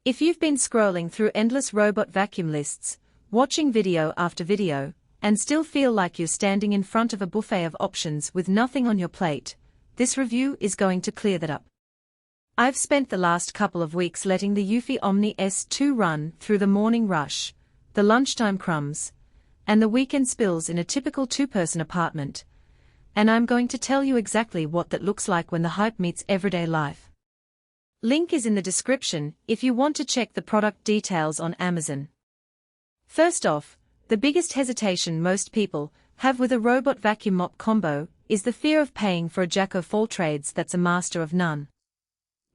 If you've been scrolling through endless robot vacuum lists, watching video after video, and still feel like you're standing in front of a buffet of options with nothing on your plate, this review is going to clear that up. I've spent the last couple of weeks letting the eufy Omni S2 run through the morning rush, the lunchtime crumbs, and the weekend spills in a typical two-person apartment, and I'm going to tell you exactly what that looks like when the hype meets everyday life. Link is in the description if you want to check the product details on Amazon. First off, the biggest hesitation most people have with a robot vacuum mop combo is the fear of paying for a jack-of-all-trades that's a master of none.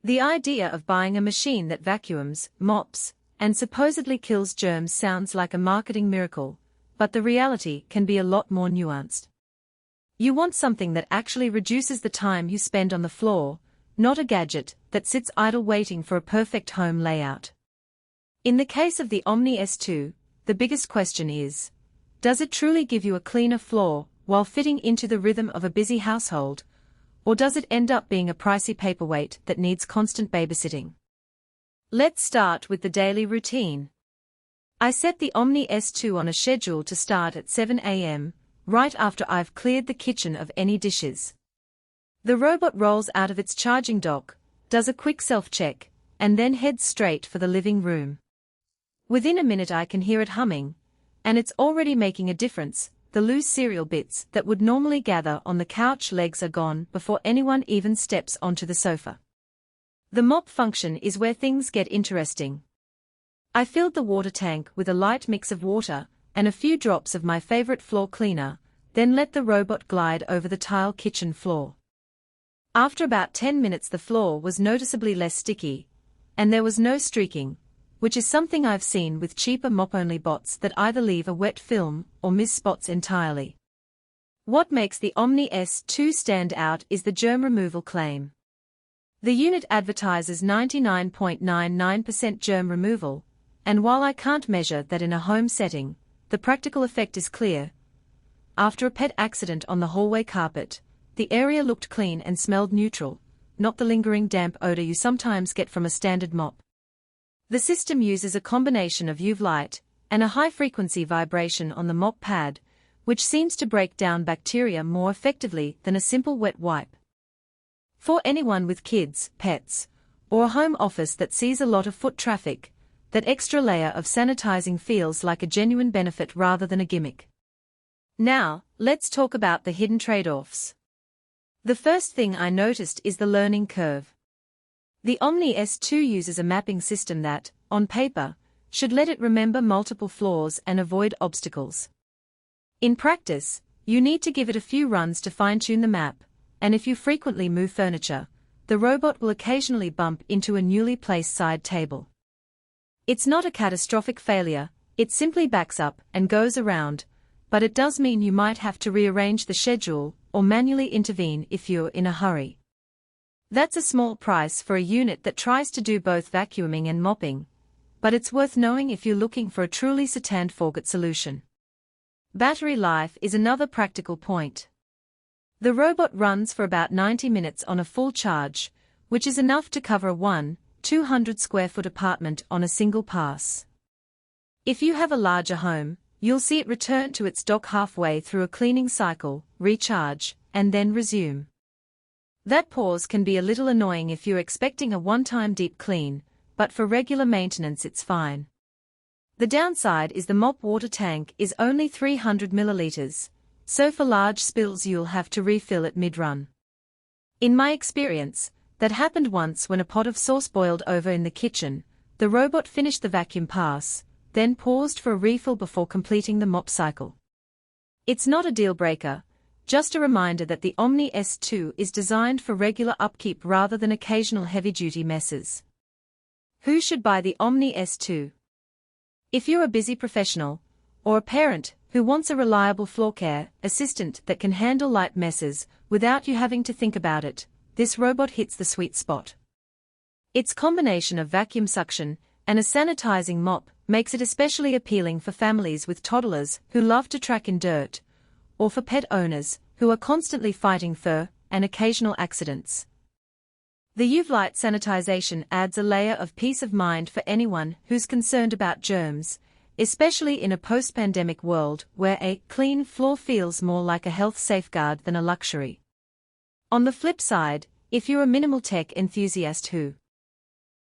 The idea of buying a machine that vacuums, mops, and supposedly kills germs sounds like a marketing miracle, but the reality can be a lot more nuanced. You want something that actually reduces the time you spend on the floor, not a gadget that sits idle waiting for a perfect home layout. In the case of the Omni S2, the biggest question is, does it truly give you a cleaner floor while fitting into the rhythm of a busy household, or does it end up being a pricey paperweight that needs constant babysitting? Let's start with the daily routine. I set the Omni S2 on a schedule to start at 7 a.m., right after I've cleared the kitchen of any dishes. The robot rolls out of its charging dock, does a quick self-check, and then heads straight for the living room. Within a minute I can hear it humming, and it's already making a difference. The loose cereal bits that would normally gather on the couch legs are gone before anyone even steps onto the sofa. The mop function is where things get interesting. I filled the water tank with a light mix of water and a few drops of my favorite floor cleaner, then let the robot glide over the tile kitchen floor. After about 10 minutes the floor was noticeably less sticky, and there was no streaking, which is something I've seen with cheaper mop-only bots that either leave a wet film or miss spots entirely. What makes the Omni S2 stand out is the germ removal claim. The unit advertises 99.99% germ removal, and while I can't measure that in a home setting, the practical effect is clear. After a pet accident on the hallway carpet, the area looked clean and smelled neutral, not the lingering damp odor you sometimes get from a standard mop. The system uses a combination of UV light and a high-frequency vibration on the mop pad, which seems to break down bacteria more effectively than a simple wet wipe. For anyone with kids, pets, or a home office that sees a lot of foot traffic, that extra layer of sanitizing feels like a genuine benefit rather than a gimmick. Now, let's talk about the hidden trade-offs. The first thing I noticed is the learning curve. The Omni S2 uses a mapping system that, on paper, should let it remember multiple floors and avoid obstacles. In practice, you need to give it a few runs to fine-tune the map, and if you frequently move furniture, the robot will occasionally bump into a newly placed side table. It's not a catastrophic failure, it simply backs up and goes around, but it does mean you might have to rearrange the schedule or manually intervene if you're in a hurry. That's a small price for a unit that tries to do both vacuuming and mopping, but it's worth knowing if you're looking for a truly stand-and-forget solution. Battery life is another practical point. The robot runs for about 90 minutes on a full charge, which is enough to cover a 200 square foot apartment on a single pass. If you have a larger home, you'll see it return to its dock halfway through a cleaning cycle, recharge, and then resume. That pause can be a little annoying if you're expecting a one-time deep clean, but for regular maintenance it's fine. The downside is the mop water tank is only 300 milliliters, so for large spills you'll have to refill it mid-run. In my experience, that happened once when a pot of sauce boiled over in the kitchen. The robot finished the vacuum pass, then paused for a refill before completing the mop cycle. It's not a deal-breaker, just a reminder that the Omni S2 is designed for regular upkeep rather than occasional heavy-duty messes. Who should buy the Omni S2? If you're a busy professional, or a parent who wants a reliable floor care assistant that can handle light messes without you having to think about it, this robot hits the sweet spot. Its combination of vacuum suction and a sanitizing mop makes it especially appealing for families with toddlers who love to track in dirt, or for pet owners who are constantly fighting fur and occasional accidents. The UV light sanitization adds a layer of peace of mind for anyone who's concerned about germs, especially in a post-pandemic world where a clean floor feels more like a health safeguard than a luxury. On the flip side, if you're a minimal tech enthusiast who